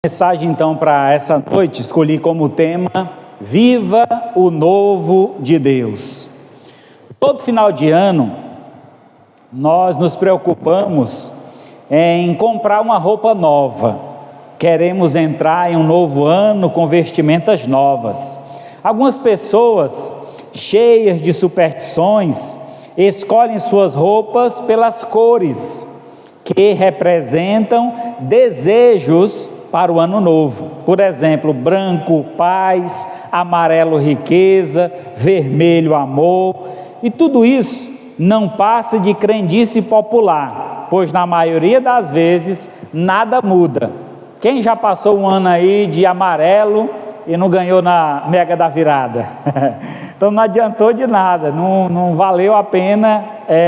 Mensagem então para essa noite, escolhi como tema: Viva o Novo de Deus. Todo final de ano, nós nos preocupamos em comprar uma roupa nova. Queremos entrar em um novo ano com vestimentas novas. Algumas pessoas, cheias de superstições, escolhem suas roupas pelas cores que representam desejos para o ano novo. Por exemplo, branco, paz; amarelo, riqueza; vermelho, amor. E tudo isso não passa de crendice popular, pois na maioria das vezes nada muda. Quem já passou um ano aí de amarelo e não ganhou na Mega da Virada? Então não adiantou de nada, não valeu a pena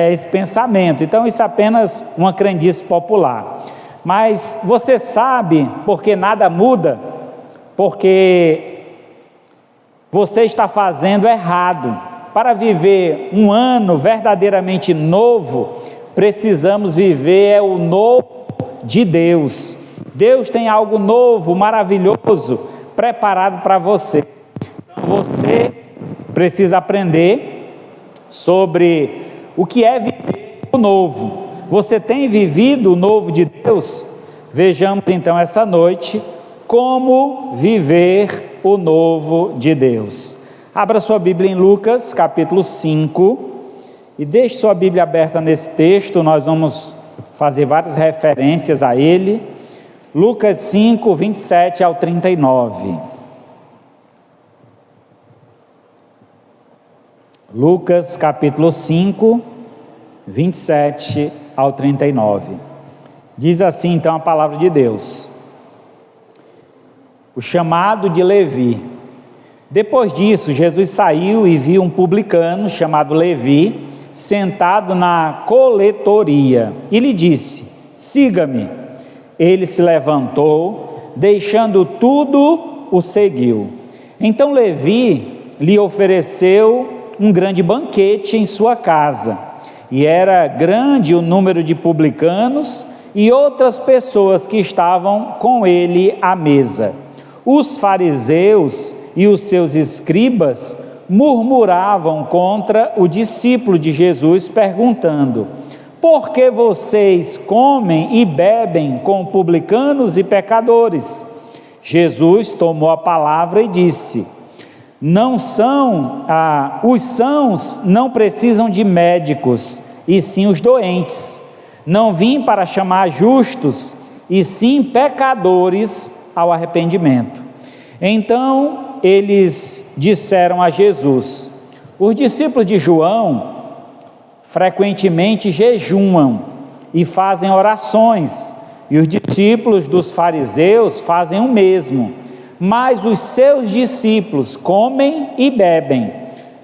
esse pensamento. Então isso é apenas uma crendice popular. Mas você sabe por que nada muda? Porque você está fazendo errado. Para viver um ano verdadeiramente novo, precisamos viver o novo de Deus. Deus tem algo novo, maravilhoso, preparado para você. Então você precisa aprender sobre o que é viver o novo. Você tem vivido o novo de Deus? Vejamos então essa noite como viver o novo de Deus. Abra sua Bíblia em Lucas capítulo 5 e deixe sua Bíblia aberta nesse texto. Nós vamos fazer várias referências a ele. Lucas 5, 27 ao 39. Lucas capítulo 5, 27 ao 39. Diz assim então a palavra de Deus: o chamado de Levi. Depois disso, Jesus saiu e viu um publicano chamado Levi sentado na coletoria e lhe disse: siga-me. Ele se levantou, deixando tudo, o seguiu. Então Levi lhe ofereceu um grande banquete em sua casa, e era grande o número de publicanos e outras pessoas que estavam com ele à mesa. Os fariseus e os seus escribas murmuravam contra o discípulo de Jesus, perguntando: por que vocês comem e bebem com publicanos e pecadores? Jesus tomou a palavra e disse: os sãos não precisam de médicos, e sim os doentes. Não vim para chamar justos, e sim pecadores ao arrependimento. Então eles disseram a Jesus: os discípulos de João frequentemente jejuam e fazem orações, e os discípulos dos fariseus fazem o mesmo, mas os seus discípulos comem e bebem.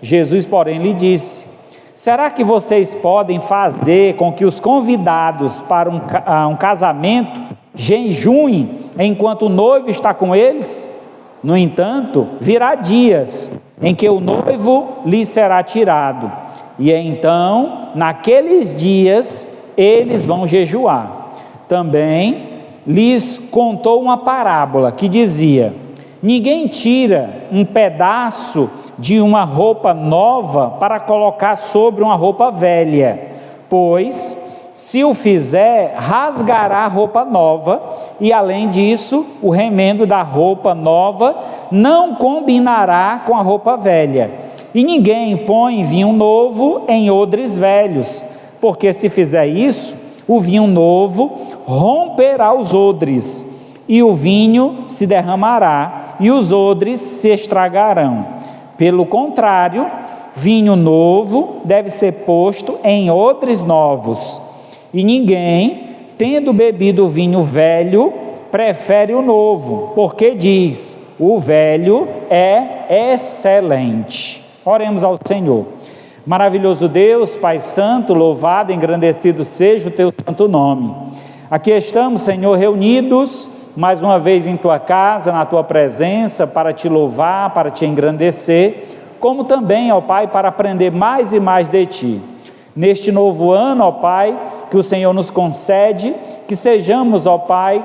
Jesus, porém, lhe disse: será que vocês podem fazer com que os convidados para um casamento jejuem enquanto o noivo está com eles? No entanto, virá dias em que o noivo lhes será tirado, e então, naqueles dias, eles vão jejuar. Também lhes contou uma parábola que dizia: ninguém tira um pedaço de uma roupa nova para colocar sobre uma roupa velha, pois, se o fizer, rasgará a roupa nova, e além disso, o remendo da roupa nova não combinará com a roupa velha. E ninguém põe vinho novo em odres velhos, porque se fizer isso, o vinho novo romperá os odres, e o vinho se derramará, e os odres se estragarão. Pelo contrário, vinho novo deve ser posto em odres novos. E ninguém, tendo bebido o vinho velho, prefere o novo, porque diz: o velho é excelente. Oremos ao Senhor. Maravilhoso Deus, Pai Santo, louvado e engrandecido seja o Teu santo nome. Aqui estamos, Senhor, reunidos mais uma vez em Tua casa, na Tua presença, para Te louvar, para Te engrandecer, como também, ó Pai, para aprender mais e mais de Ti. Neste novo ano, ó Pai, que o Senhor nos concede, que sejamos, ó Pai,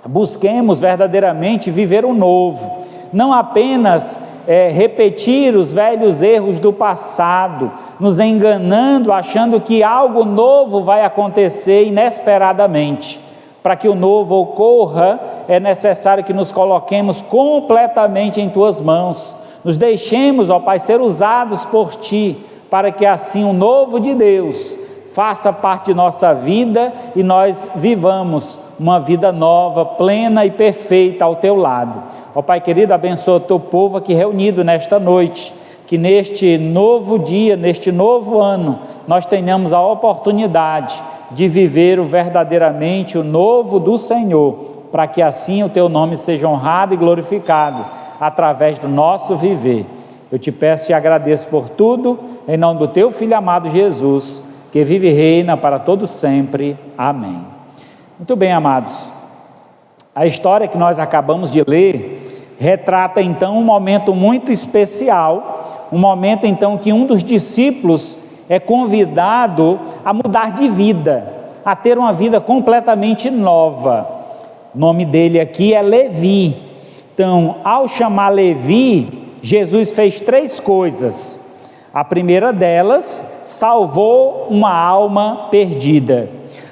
busquemos verdadeiramente viver o novo, não apenas repetir os velhos erros do passado, nos enganando, achando que algo novo vai acontecer inesperadamente. Para que o novo ocorra, é necessário que nos coloquemos completamente em Tuas mãos, nos deixemos, ó Pai, ser usados por Ti, para que assim o novo de Deus faça parte de nossa vida e nós vivamos uma vida nova, plena e perfeita ao Teu lado. Ó Pai querido, abençoa o Teu povo aqui reunido nesta noite, que neste novo dia, neste novo ano, nós tenhamos a oportunidade de viver verdadeiramente o novo do Senhor, para que assim o Teu nome seja honrado e glorificado através do nosso viver. Eu te peço e agradeço por tudo, em nome do Teu Filho amado Jesus, que vive e reina para todo sempre. Amém. Muito bem, amados, a história que nós acabamos de ler retrata então um momento muito especial, um momento então que um dos discípulos é convidado a mudar de vida, a ter uma vida completamente nova. O nome dele aqui é Levi. Então, ao chamar Levi, Jesus fez 3 coisas. A primeira delas, salvou uma alma perdida.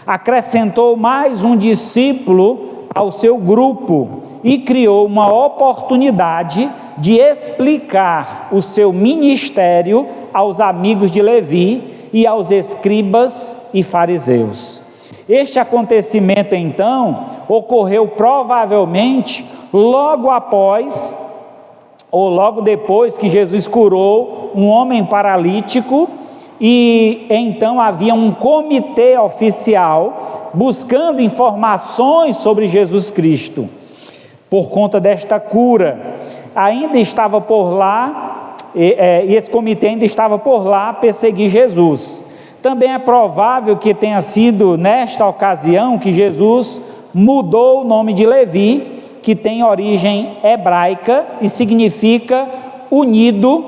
Acrescentou mais um discípulo ao seu grupo e criou uma oportunidade de explicar o seu ministério aos amigos de Levi e aos escribas e fariseus. Este acontecimento então ocorreu provavelmente logo após ou logo depois que Jesus curou um homem paralítico, e então havia um comitê oficial buscando informações sobre Jesus Cristo. Por conta desta cura, ainda estava por lá, e esse comitê ainda estava por lá a perseguir Jesus. Também é provável que tenha sido nesta ocasião que Jesus mudou o nome de Levi, que tem origem hebraica e significa unido,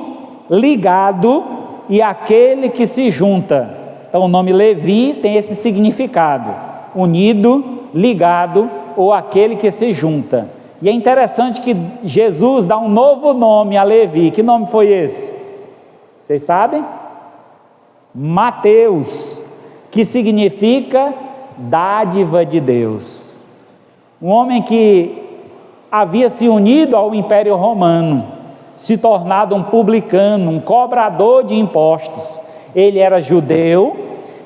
ligado e aquele que se junta. Então o nome Levi tem esse significado, unido, ligado ou aquele que se junta. E é interessante que Jesus dá um novo nome a Levi. Que nome foi esse? Vocês sabem? Mateus, que significa dádiva de Deus. Um homem que havia se unido ao Império Romano, se tornado um publicano, um cobrador de impostos. Ele era judeu,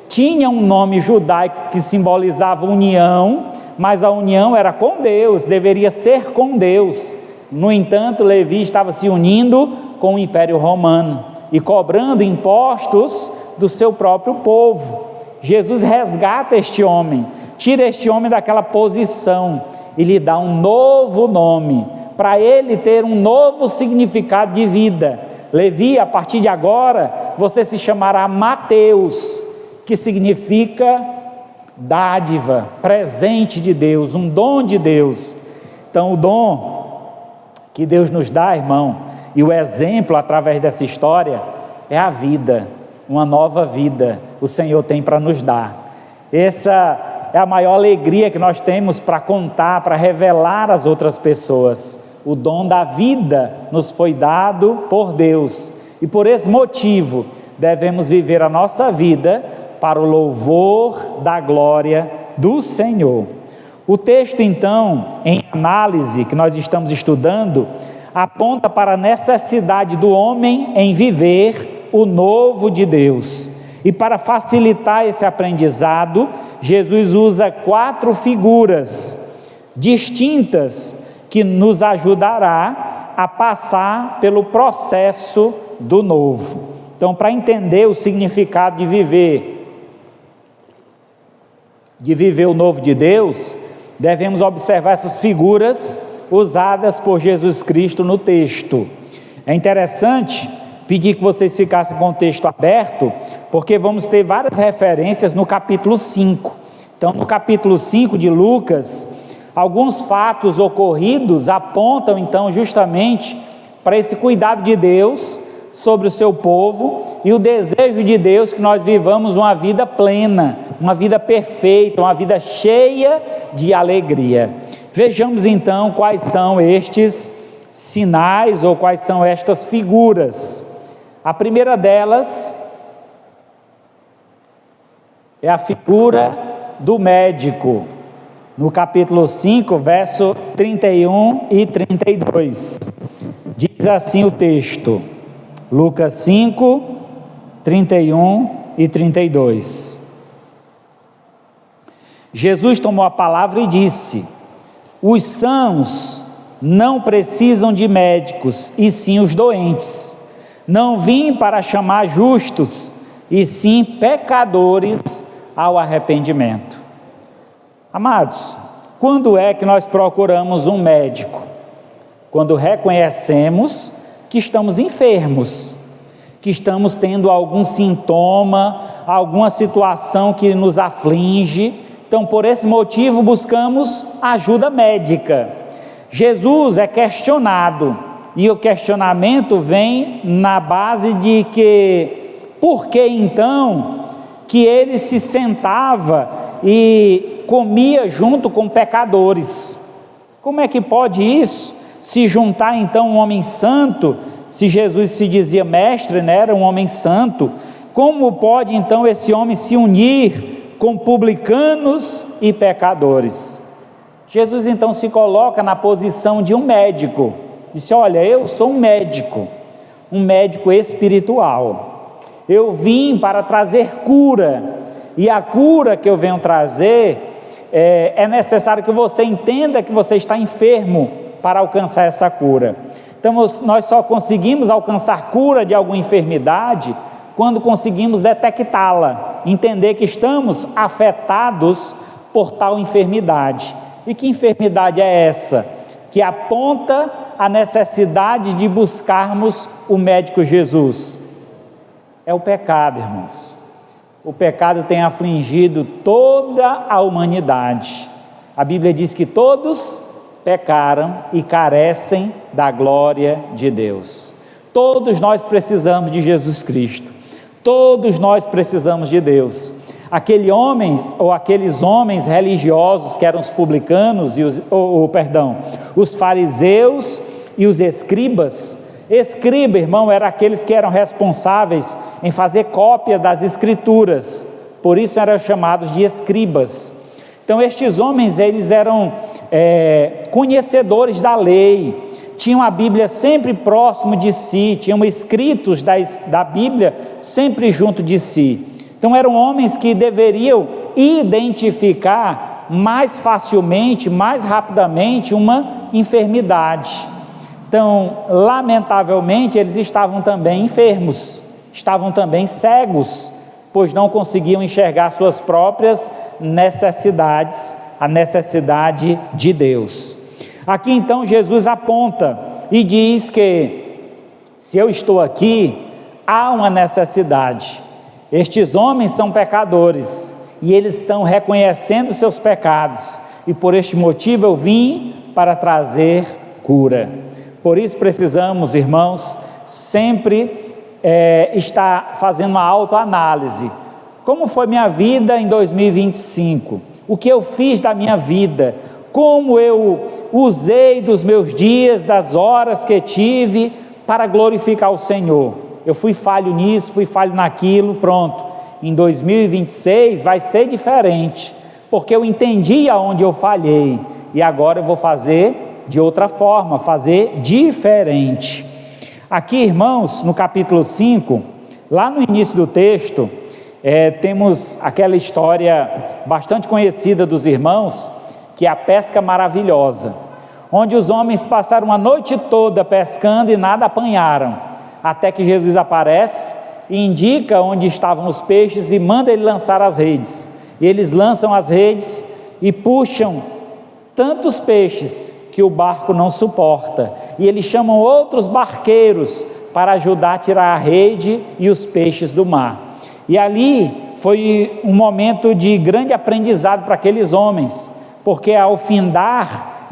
tinha um nome judaico que simbolizava união, mas a união era com Deus, deveria ser com Deus. No entanto, Levi estava se unindo com o Império Romano e cobrando impostos do seu próprio povo. Jesus resgata este homem, tira este homem daquela posição e lhe dá um novo nome, para ele ter um novo significado de vida. Levi, a partir de agora, você se chamará Mateus, que significa dádiva, presente de Deus, um dom de Deus. Então o dom que Deus nos dá, irmão, e o exemplo através dessa história, é a vida, uma nova vida, o Senhor tem para nos dar. Essa é a maior alegria que nós temos para contar, para revelar às outras pessoas. O dom da vida nos foi dado por Deus, e por esse motivo devemos viver a nossa vida para o louvor da glória do Senhor. O texto então, em análise, que nós estamos estudando, aponta para a necessidade do homem em viver o novo de Deus. E para facilitar esse aprendizado, Jesus usa 4 figuras distintas que nos ajudará a passar pelo processo do novo. Então, para entender o significado de viver o novo de Deus, devemos observar essas figuras usadas por Jesus Cristo no texto. É interessante pedir que vocês ficassem com o texto aberto, porque vamos ter várias referências no capítulo 5. Então, no capítulo 5 de Lucas, alguns fatos ocorridos apontam então justamente para esse cuidado de Deus sobre o seu povo e o desejo de Deus que nós vivamos uma vida plena, uma vida perfeita, uma vida cheia de alegria. Vejamos então quais são estes sinais ou quais são estas figuras. A primeira delas é a figura do médico, no capítulo 5, verso 31 e 32. Diz assim o texto, Lucas 5, 31 e 32. Jesus tomou a palavra e disse: os sãos não precisam de médicos, e sim os doentes. Não vim para chamar justos, e sim pecadores ao arrependimento. Amados, quando é que nós procuramos um médico? Quando reconhecemos que estamos enfermos, que estamos tendo algum sintoma, alguma situação que nos aflige. Então, por esse motivo, buscamos ajuda médica. Jesus é questionado, e o questionamento vem na base de que, por que então que ele se sentava e comia junto com pecadores? Como é que pode isso? Se juntar então um homem santo, se Jesus se dizia mestre, né, era um homem santo, como pode então esse homem se unir com publicanos e pecadores? Jesus então se coloca na posição de um médico, disse: olha, eu sou um médico espiritual, eu vim para trazer cura, e a cura que eu venho trazer, é necessário que você entenda que você está enfermo para alcançar essa cura. Então nós só conseguimos alcançar cura de alguma enfermidade quando conseguimos detectá-la, entender que estamos afetados por tal enfermidade. E que enfermidade é essa? Que aponta a necessidade de buscarmos o médico Jesus. É o pecado, irmãos. O pecado tem afligido toda a humanidade. A Bíblia diz que todos pecaram e carecem da glória de Deus. Todos nós precisamos de Jesus Cristo. Todos nós precisamos de Deus. Aqueles homens religiosos que eram os publicanos os fariseus e os escribas. Escriba, irmão, eram aqueles que eram responsáveis em fazer cópia das escrituras, por isso eram chamados de escribas. Então estes homens, eles eram conhecedores da lei, tinham a Bíblia sempre próximo de si, tinham escritos da Bíblia sempre junto de si. Então eram homens que deveriam identificar mais facilmente, mais rapidamente uma enfermidade. Então, lamentavelmente, eles estavam também enfermos, estavam também cegos, pois não conseguiam enxergar suas próprias necessidades, a necessidade de Deus. Aqui então Jesus aponta e diz que, se eu estou aqui, há uma necessidade. Estes homens são pecadores e eles estão reconhecendo seus pecados, e por este motivo eu vim para trazer cura. Por isso precisamos, irmãos, sempre estar fazendo uma autoanálise. Como foi minha vida em 2025? O que eu fiz da minha vida? Como eu usei dos meus dias, das horas que tive para glorificar o Senhor? Eu fui falho nisso, fui falho naquilo, pronto. Em 2026 vai ser diferente, porque eu entendi aonde eu falhei, e agora eu vou fazer de outra forma, fazer diferente. Aqui, irmãos, no capítulo 5, lá no início do texto, temos aquela história bastante conhecida dos irmãos, que é a pesca maravilhosa, onde os homens passaram a noite toda pescando e nada apanharam, até que Jesus aparece e indica onde estavam os peixes e manda ele lançar as redes. E eles lançam as redes e puxam tantos peixes que o barco não suporta, e eles chamam outros barqueiros para ajudar a tirar a rede e os peixes do mar. E ali foi um momento de grande aprendizado para aqueles homens, porque ao findar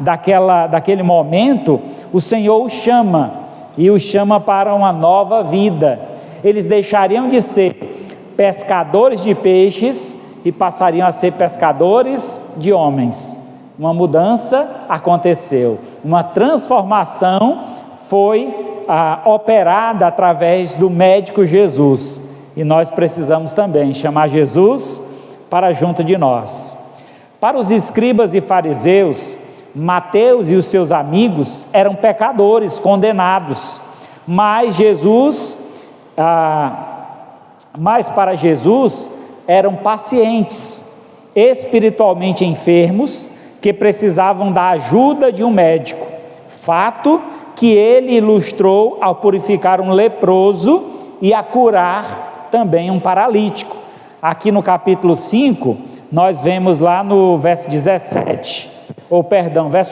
daquele momento, o Senhor os chama, e os chama para uma nova vida. Eles deixariam de ser pescadores de peixes e passariam a ser pescadores de homens. Uma mudança aconteceu, uma transformação foi operada através do médico Jesus, e nós precisamos também chamar Jesus para junto de nós. Para os escribas e fariseus, Mateus e os seus amigos eram pecadores, condenados, mas para Jesus eram pacientes, espiritualmente enfermos, que precisavam da ajuda de um médico, fato que ele ilustrou ao purificar um leproso e a curar também um paralítico. Aqui no capítulo 5, nós vemos lá no verso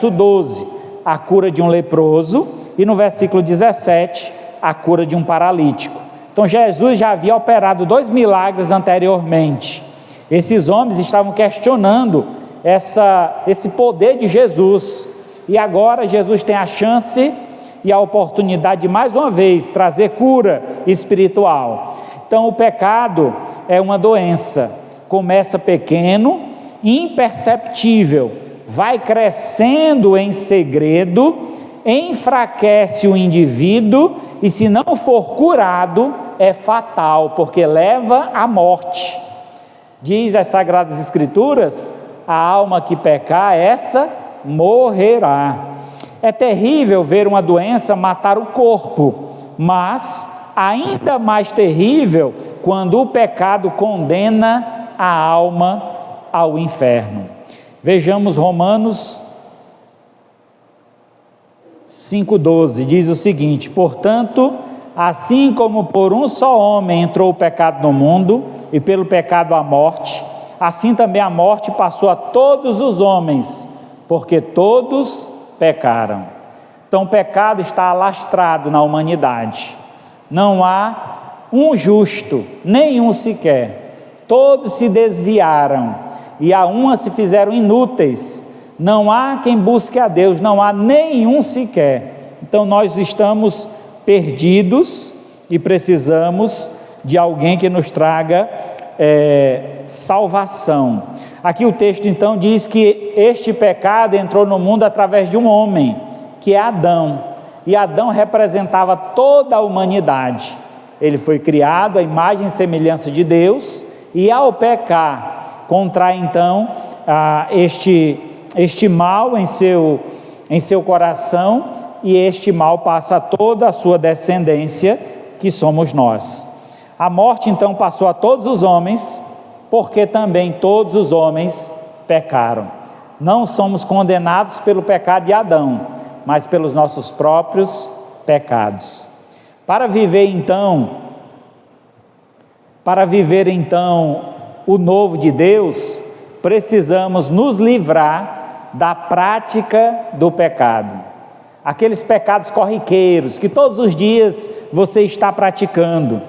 12, a cura de um leproso, e no versículo 17, a cura de um paralítico. Então Jesus já havia operado 2 milagres anteriormente. Esses homens estavam questionando esse poder de Jesus, e agora Jesus tem a chance e a oportunidade de mais uma vez trazer cura espiritual. Então o pecado é uma doença, começa pequeno, imperceptível, vai crescendo em segredo, enfraquece o indivíduo, e se não for curado, é fatal, porque leva à morte. Diz as Sagradas Escrituras: a alma que pecar, essa morrerá. É terrível ver uma doença matar o corpo, mas ainda mais terrível quando o pecado condena a alma ao inferno. Vejamos Romanos 5,12, diz o seguinte: portanto, assim como por um só homem entrou o pecado no mundo, e pelo pecado a morte, assim também a morte passou a todos os homens, porque todos pecaram. Então o pecado está alastrado na humanidade, não há um justo, nenhum sequer, todos se desviaram, e a uma se fizeram inúteis, não há quem busque a Deus, não há nenhum sequer. Então nós estamos perdidos e precisamos de alguém que nos traga salvação. Aqui o texto então diz que este pecado entrou no mundo através de um homem, que é Adão, e Adão representava toda a humanidade. Ele foi criado à imagem e semelhança de Deus, e ao pecar, contrai então este mal em seu coração, e este mal passa a toda a sua descendência, que somos nós. A morte então passou a todos os homens, porque também todos os homens pecaram. Não somos condenados pelo pecado de Adão, mas pelos nossos próprios pecados. Para viver então o novo de Deus, precisamos nos livrar da prática do pecado. Aqueles pecados corriqueiros que todos os dias você está praticando.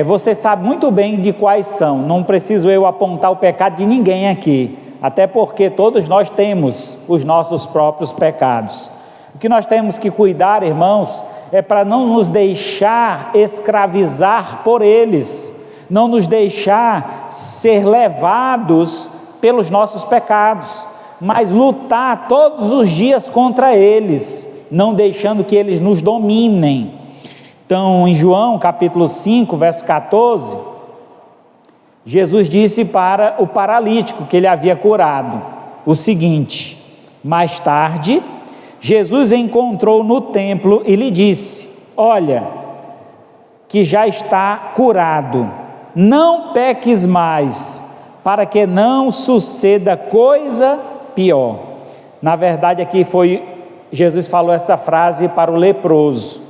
Você sabe muito bem de quais são, não preciso eu apontar o pecado de ninguém aqui, até porque todos nós temos os nossos próprios pecados. O que nós temos que cuidar, irmãos, é para não nos deixar escravizar por eles, não nos deixar ser levados pelos nossos pecados, mas lutar todos os dias contra eles, não deixando que eles nos dominem. Então, em João capítulo 5, verso 14, Jesus disse para o paralítico que ele havia curado o seguinte: mais tarde, Jesus encontrou no templo e lhe disse: olha, que já está curado, não peques mais, para que não suceda coisa pior. Na verdade, aqui Jesus falou essa frase para o leproso.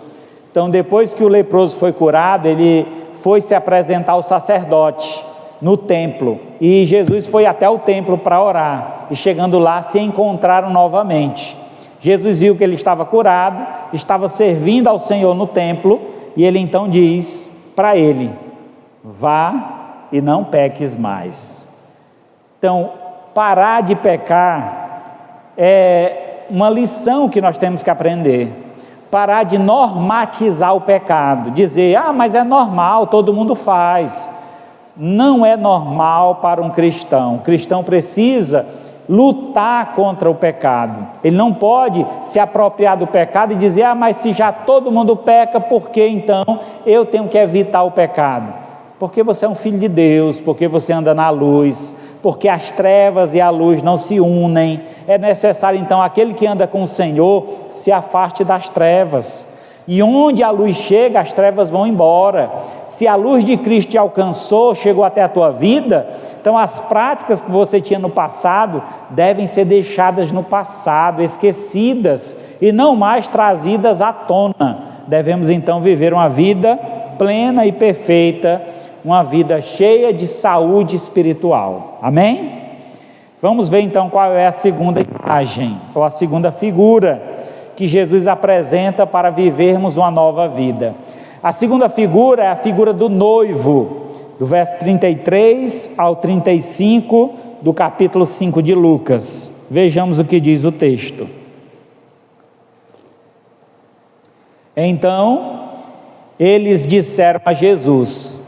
Então, depois que o leproso foi curado, ele foi se apresentar ao sacerdote no templo, e Jesus foi até o templo para orar, e chegando lá se encontraram novamente. Jesus viu que ele estava curado, estava servindo ao Senhor no templo, e ele então diz para ele: vá e não peques mais. Então, parar de pecar é uma lição que nós temos que aprender. Parar de normatizar o pecado, dizer: mas é normal, todo mundo faz. Não é normal para um cristão. O cristão precisa lutar contra o pecado. Ele não pode se apropriar do pecado e dizer: mas se já todo mundo peca, por que então eu tenho que evitar o pecado? Porque você é um filho de Deus, porque você anda na luz, porque as trevas e a luz não se unem. É necessário então aquele que anda com o Senhor se afaste das trevas, e onde a luz chega, as trevas vão embora. Se a luz de Cristo te alcançou, chegou até a tua vida, então as práticas que você tinha no passado devem ser deixadas no passado, esquecidas, e não mais trazidas à tona. Devemos então viver uma vida plena e perfeita, uma vida cheia de saúde espiritual. Amém? Vamos ver então qual é a segunda imagem, ou a segunda figura que Jesus apresenta para vivermos uma nova vida. A segunda figura é a figura do noivo, do verso 33 ao 35 do capítulo 5 de Lucas. Vejamos o que diz o texto. Então, eles disseram a Jesus: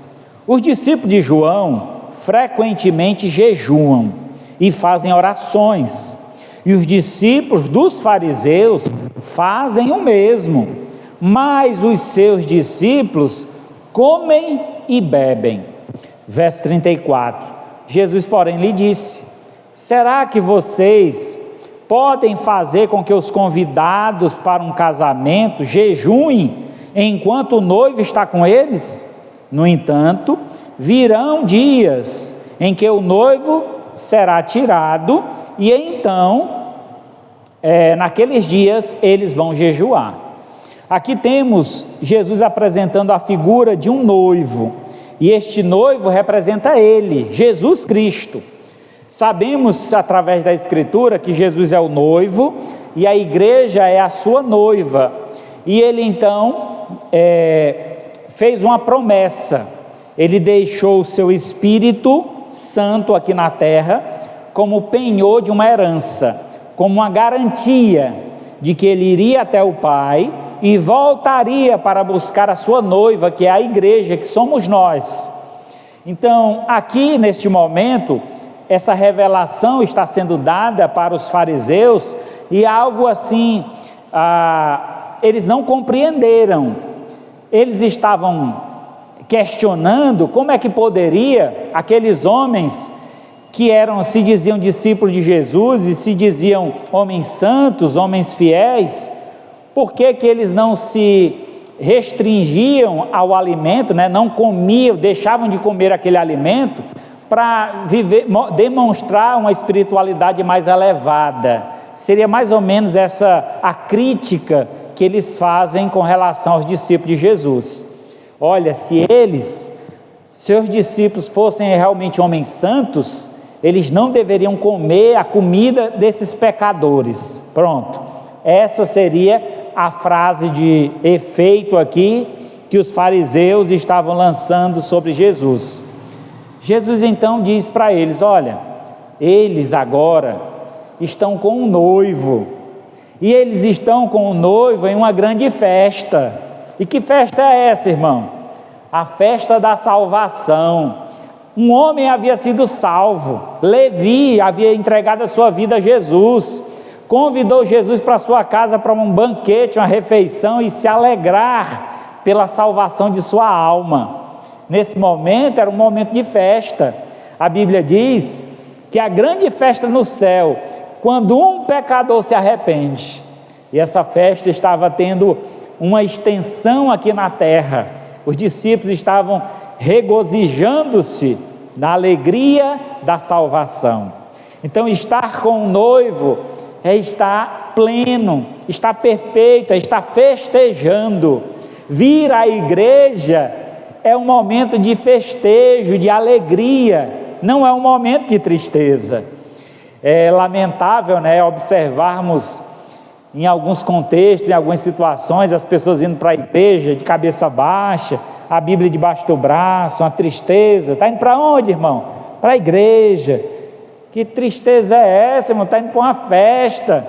os discípulos de João frequentemente jejuam e fazem orações, e os discípulos dos fariseus fazem o mesmo, mas os seus discípulos comem e bebem. Verso 34, Jesus porém lhe disse: será que vocês podem fazer com que os convidados para um casamento jejuem enquanto o noivo está com eles? No entanto, virão dias em que o noivo será tirado, e então, naqueles dias, eles vão jejuar. Aqui temos Jesus apresentando a figura de um noivo, e este noivo representa ele, Jesus Cristo. Sabemos através da Escritura que Jesus é o noivo, e a igreja é a sua noiva, e ele então fez uma promessa. Ele deixou o seu Espírito Santo aqui na terra como penhor de uma herança, como uma garantia de que ele iria até o Pai e voltaria para buscar a sua noiva, que é a igreja, que somos nós. Então, aqui neste momento, essa revelação está sendo dada para os fariseus, e algo assim, eles não compreenderam. Eles estavam questionando como é que poderia aqueles homens que se diziam discípulos de Jesus e se diziam homens santos, homens fiéis, por que eles não se restringiam ao alimento, não comiam, deixavam de comer aquele alimento para demonstrar uma espiritualidade mais elevada? Seria mais ou menos essa a crítica que eles fazem com relação aos discípulos de Jesus. Olha, se seus discípulos fossem realmente homens santos, eles não deveriam comer a comida desses pecadores. Pronto, essa seria a frase de efeito aqui que os fariseus estavam lançando sobre Jesus. Jesus então diz para eles: olha, eles agora estão com um noivo, e eles estão com o noivo em uma grande festa. E que festa é essa, irmão? A festa da salvação. Um homem havia sido salvo, Levi havia entregado a sua vida a Jesus, convidou Jesus para sua casa para um banquete, uma refeição, e se alegrar pela salvação de sua alma. Nesse momento era um momento de festa. A Bíblia diz que a grande festa no céu, quando um pecador se arrepende, e essa festa estava tendo uma extensão aqui na terra. Os discípulos estavam regozijando-se na alegria da salvação. Então, estar com o noivo é estar pleno, estar perfeito, é estar festejando. Vir à igreja é um momento de festejo, de alegria, não é um momento de tristeza. É lamentável, observarmos em alguns contextos, em algumas situações, as pessoas indo para a igreja de cabeça baixa, a Bíblia debaixo do braço, uma tristeza. Está indo para onde, irmão? Para a igreja. Que tristeza é essa, irmão? Está indo para uma festa.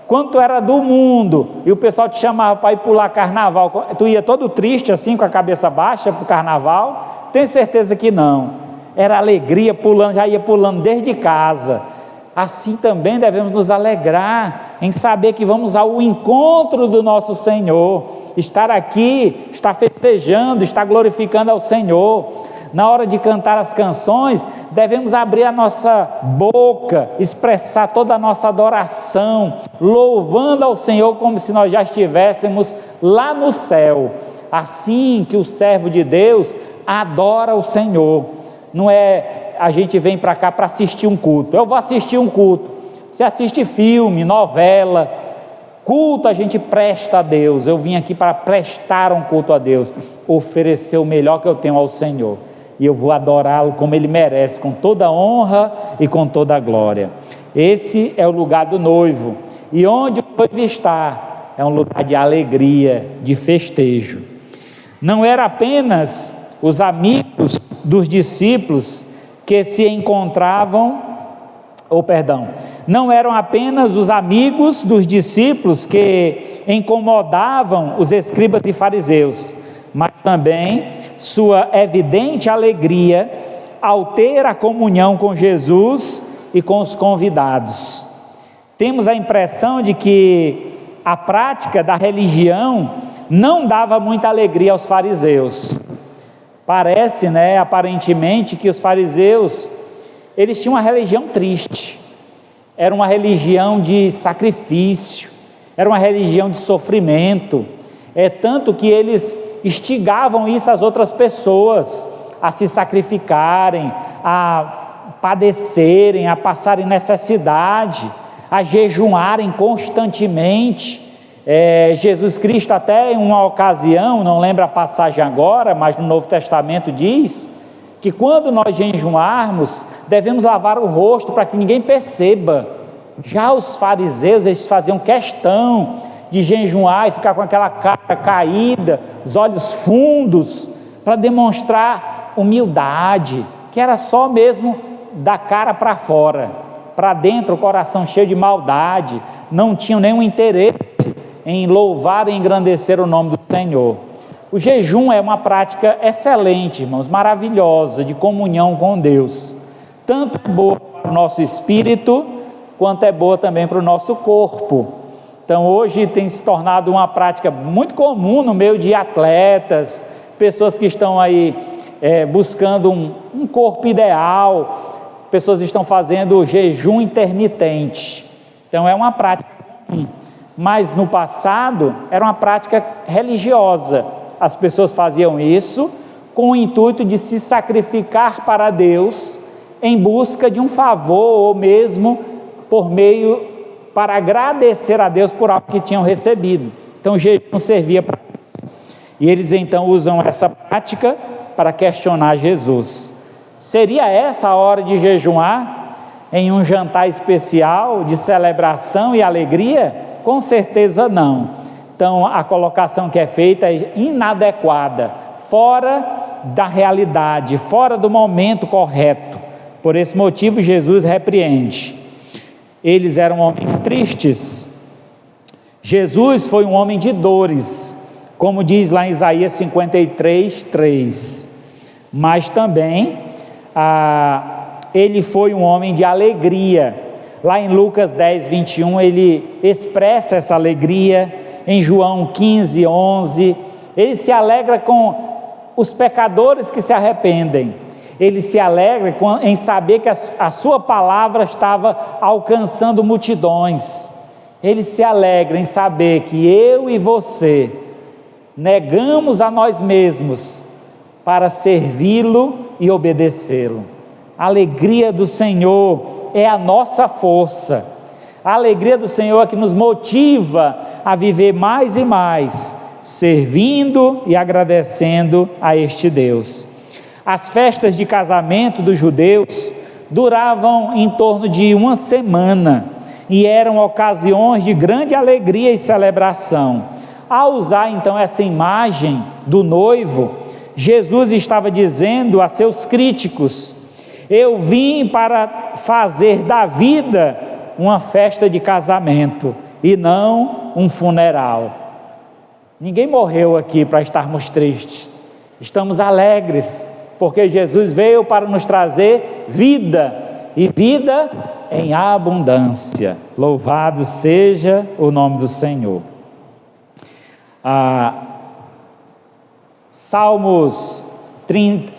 Quanto era do mundo, e o pessoal te chamava para ir pular carnaval, tu ia todo triste assim, com a cabeça baixa para o carnaval? Tenho certeza que não. Era alegria, pulando, já ia pulando desde casa. assim também devemos nos alegrar em saber que vamos ao encontro do nosso Senhor, estar aqui, estar festejando, estar glorificando ao Senhor. Na hora de cantar as canções, devemos abrir a nossa boca, expressar toda a nossa adoração, louvando ao Senhor como se nós já estivéssemos lá no céu. Assim que o servo de Deus adora o Senhor. Não é a gente vem para cá para assistir um culto. Eu vou assistir um culto. Você assiste filme, novela, culto a gente presta a Deus. Eu vim aqui para prestar um culto a Deus, oferecer o melhor que eu tenho ao Senhor, e eu vou adorá-lo como Ele merece, com toda a honra e com toda a glória. Esse é o lugar do noivo, e onde o noivo está, é um lugar de alegria, de festejo. Não era apenas os amigos dos discípulos que se encontravam, não eram apenas os amigos dos discípulos que incomodavam os escribas e fariseus, mas também sua evidente alegria ao ter a comunhão com Jesus e com os convidados. Temos a impressão de que a prática da religião não dava muita alegria aos fariseus. Parece, aparentemente, que os fariseus, eles tinham uma religião triste, era uma religião de sacrifício, era uma religião de sofrimento, tanto que eles instigavam isso às outras pessoas, a se sacrificarem, a padecerem, a passarem necessidade, a jejuarem constantemente. Jesus Cristo até em uma ocasião, não lembro a passagem agora, mas no Novo Testamento diz que quando nós jejuarmos, devemos lavar o rosto para que ninguém perceba. Já os fariseus, eles faziam questão de jejuar e ficar com aquela cara caída, os olhos fundos, para demonstrar humildade, que era só mesmo da cara para fora, para dentro o coração cheio de maldade, não tinham nenhum interesse em louvar e engrandecer o nome do Senhor. O jejum é uma prática excelente, irmãos, maravilhosa, de comunhão com Deus, tanto é boa para o nosso espírito, quanto é boa também para o nosso corpo. Então hoje tem se tornado uma prática muito comum no meio de atletas, pessoas que estão aí buscando um corpo ideal, pessoas estão fazendo jejum intermitente. Então é uma prática comum, mas no passado era uma prática religiosa. As pessoas faziam isso com o intuito de se sacrificar para Deus em busca de um favor, ou mesmo para agradecer a Deus por algo que tinham recebido. Então o jejum servia para isso. E eles então usam essa prática para questionar Jesus. Seria essa a hora de jejuar? Em um jantar especial de celebração e alegria? Com certeza não. Então a colocação que é feita é inadequada, fora da realidade, fora do momento correto. Por esse motivo Jesus repreende. Eles eram homens tristes. Jesus foi um homem de dores, como diz lá em Isaías 53:3. Mas também ele foi um homem de alegria. Lá em Lucas 10:21 ele expressa essa alegria. Em João 15:11 ele se alegra com os pecadores que se arrependem. Ele se alegra em saber que a sua palavra estava alcançando multidões. Ele se alegra em saber que eu e você negamos a nós mesmos para servi-lo e obedecê-lo. A alegria do Senhor é a nossa força. A alegria do Senhor é que nos motiva a viver mais e mais, servindo e agradecendo a este Deus. As festas de casamento dos judeus duravam em torno de uma semana e eram ocasiões de grande alegria e celebração. Ao usar então essa imagem do noivo, Jesus estava dizendo a seus críticos: eu vim para fazer da vida uma festa de casamento e não um funeral. Ninguém morreu aqui para estarmos tristes, estamos alegres, porque Jesus veio para nos trazer vida e vida em abundância. Louvado seja o nome do Senhor. Salmos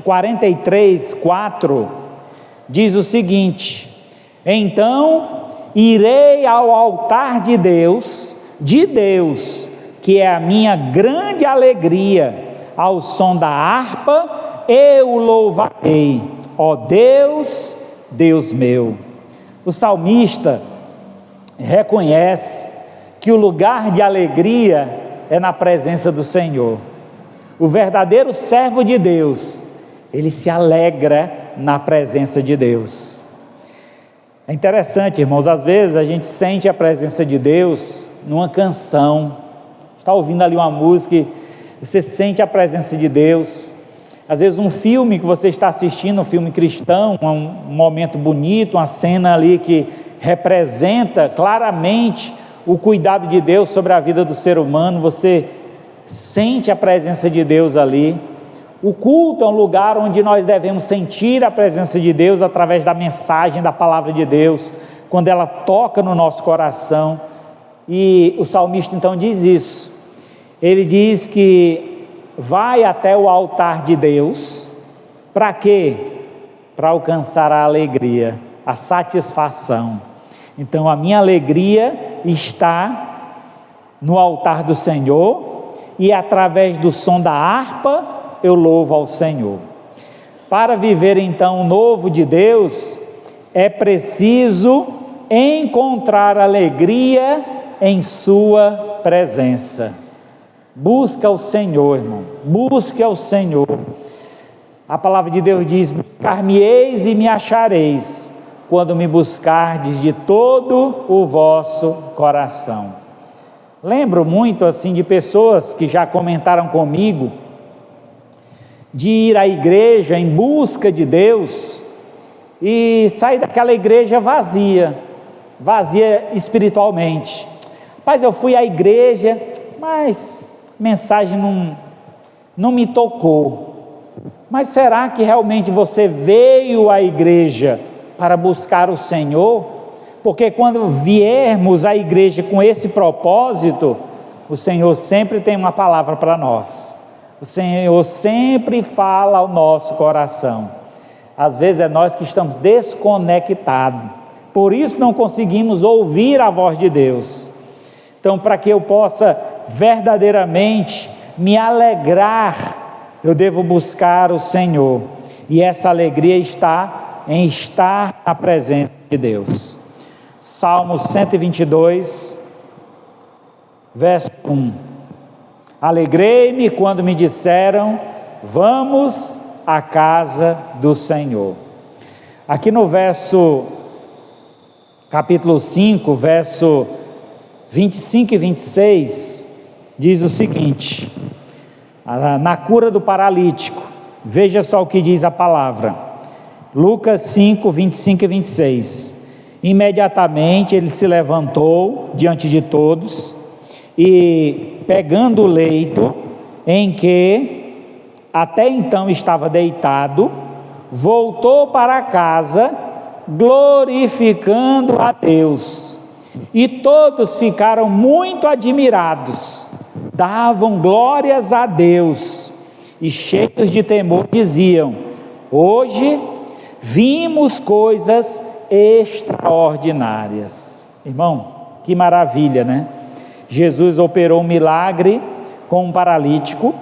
43, 4 diz o seguinte: então irei ao altar de Deus, que é a minha grande alegria, ao som da harpa eu o louvarei, ó Deus, Deus meu. O salmista reconhece que o lugar de alegria é na presença do Senhor. O verdadeiro servo de Deus, ele se alegra na presença de Deus. É interessante, irmãos, às vezes a gente sente a presença de Deus numa canção, está ouvindo ali uma música e você sente a presença de Deus. Às vezes um filme que você está assistindo, um filme cristão, um momento bonito, uma cena ali que representa claramente o cuidado de Deus sobre a vida do ser humano, você sente a presença de Deus ali. O culto é um lugar onde nós devemos sentir a presença de Deus através da mensagem da palavra de Deus, quando ela toca no nosso coração. E o salmista então diz isso, ele diz que vai até o altar de Deus, para quê? Para alcançar a alegria, a satisfação. Então a minha alegria está no altar do Senhor, e através do som da harpa eu louvo ao Senhor. Para viver então o novo de Deus, é preciso encontrar alegria em sua presença. Busca o Senhor, irmão, busque ao Senhor. A palavra de Deus diz: buscar-me-eis e me achareis, quando me buscardes de todo o vosso coração. Lembro muito assim de pessoas que já comentaram comigo, de ir à igreja em busca de Deus, e sair daquela igreja vazia espiritualmente. Rapaz, eu fui à igreja, mas a mensagem não me tocou. Mas será que realmente você veio à igreja para buscar o Senhor? Porque quando viermos à igreja com esse propósito, o Senhor sempre tem uma palavra para nós. O Senhor sempre fala ao nosso coração. Às vezes é nós que estamos desconectados, por isso não conseguimos ouvir a voz de Deus. Então, para que eu possa verdadeiramente me alegrar, eu devo buscar o Senhor, e essa alegria está em estar na presença de Deus. Salmo 122, verso 1: alegrei-me quando me disseram, vamos à casa do Senhor. Aqui no capítulo 5, verso 25 e 26, diz o seguinte, na cura do paralítico, veja só o que diz a palavra, Lucas 5, 25 e 26, imediatamente ele se levantou diante de todos, e pegando o leito em que até então estava deitado, voltou para casa, glorificando a Deus, e todos ficaram muito admirados, davam glórias a Deus, e cheios de temor diziam, hoje vimos coisas extraordinárias. Irmão, que maravilha, né? Jesus operou um milagre com um paralítico,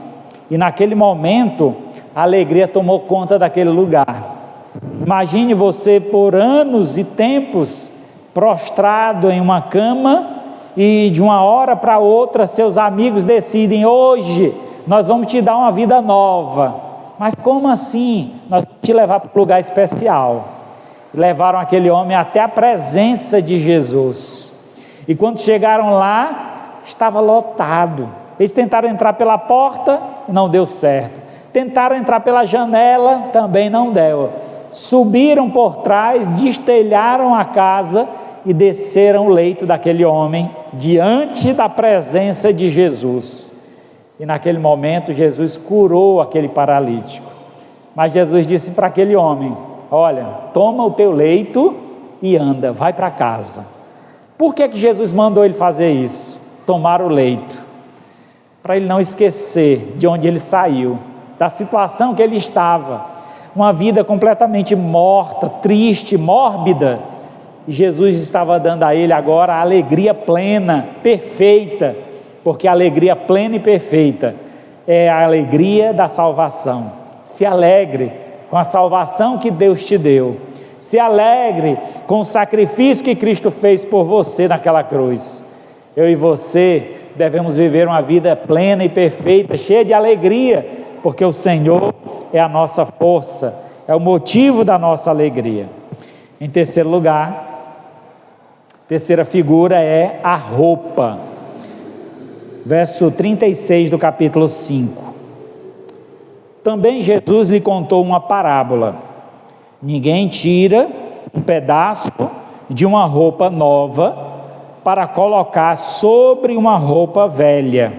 e naquele momento a alegria tomou conta daquele lugar. Imagine você por anos e tempos prostrado em uma cama, e de uma hora para outra seus amigos decidem, hoje nós vamos te dar uma vida nova. Mas como assim? Nós vamos te levar para um lugar especial. Levaram aquele homem até a presença de Jesus, e quando chegaram lá, estava lotado. Eles tentaram entrar pela porta, não deu certo, tentaram entrar pela janela, também não deu, subiram por trás, destelharam a casa e desceram o leito daquele homem, diante da presença de Jesus, e naquele momento Jesus curou aquele paralítico. Mas Jesus disse para aquele homem, olha, toma o teu leito e anda, vai para casa. Por que Jesus mandou ele fazer isso? Tomar o leito, para ele não esquecer de onde ele saiu, da situação que ele estava, uma vida completamente morta, triste, mórbida, e Jesus estava dando a ele agora a alegria plena, perfeita, porque a alegria plena e perfeita é a alegria da salvação. Se alegre com a salvação que Deus te deu, se alegre com o sacrifício que Cristo fez por você naquela cruz. Eu e você devemos viver uma vida plena e perfeita, cheia de alegria, porque o Senhor é a nossa força, é o motivo da nossa alegria. Em terceiro lugar, terceira figura é a roupa. Verso 36 do capítulo 5. Também Jesus lhe contou uma parábola: ninguém tira um pedaço de uma roupa nova para colocar sobre uma roupa velha,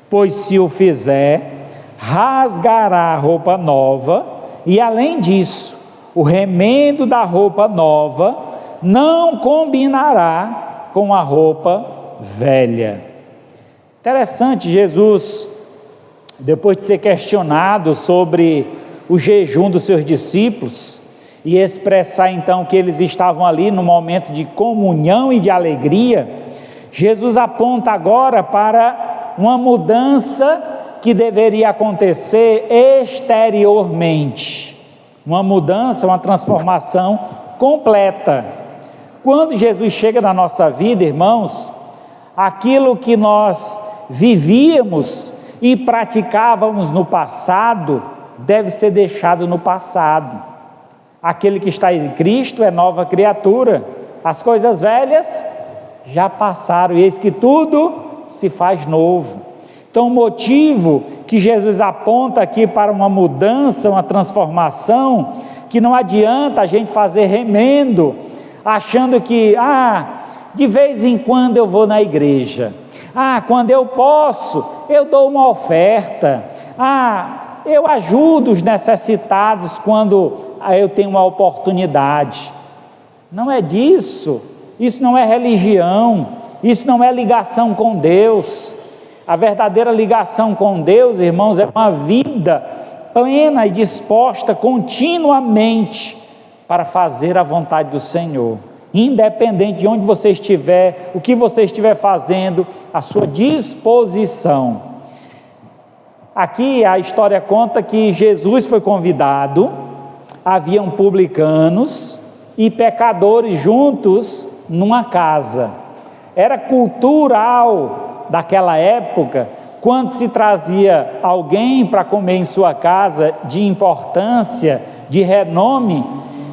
pois se o fizer, rasgará a roupa nova, e além disso, o remendo da roupa nova não combinará com a roupa velha. Interessante, Jesus, depois de ser questionado sobre o jejum dos seus discípulos, e expressar então que eles estavam ali no momento de comunhão e de alegria, Jesus aponta agora para uma mudança que deveria acontecer exteriormente, uma mudança, uma transformação completa. Quando Jesus chega na nossa vida, irmãos, aquilo que nós vivíamos e praticávamos no passado deve ser deixado no passado. Aquele que está em Cristo é nova criatura, as coisas velhas já passaram e eis que tudo se faz novo. Então o motivo que Jesus aponta aqui para uma mudança, uma transformação, que não adianta a gente fazer remendo, achando que, de vez em quando eu vou na igreja, quando eu posso, eu dou uma oferta, eu ajudo os necessitados quando eu tenho uma oportunidade. Não é disso, isso não é religião, isso não é ligação com Deus. A verdadeira ligação com Deus, irmãos, é uma vida plena e disposta continuamente para fazer a vontade do Senhor, independente de onde você estiver, o que você estiver fazendo, a sua disposição. Aqui a história conta que Jesus foi convidado, haviam publicanos e pecadores juntos numa casa. Era cultural daquela época, quando se trazia alguém para comer em sua casa de importância, de renome,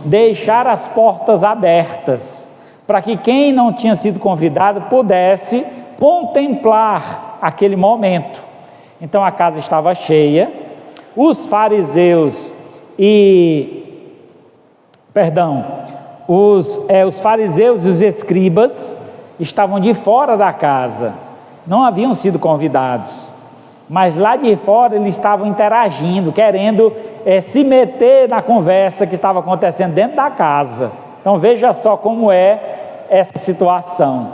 deixar as portas abertas, para que quem não tinha sido convidado pudesse contemplar aquele momento. Então a casa estava cheia, os fariseus os fariseus e os escribas estavam de fora da casa, não haviam sido convidados, mas lá de fora eles estavam interagindo, querendo se meter na conversa que estava acontecendo dentro da casa. Então veja só como é essa situação.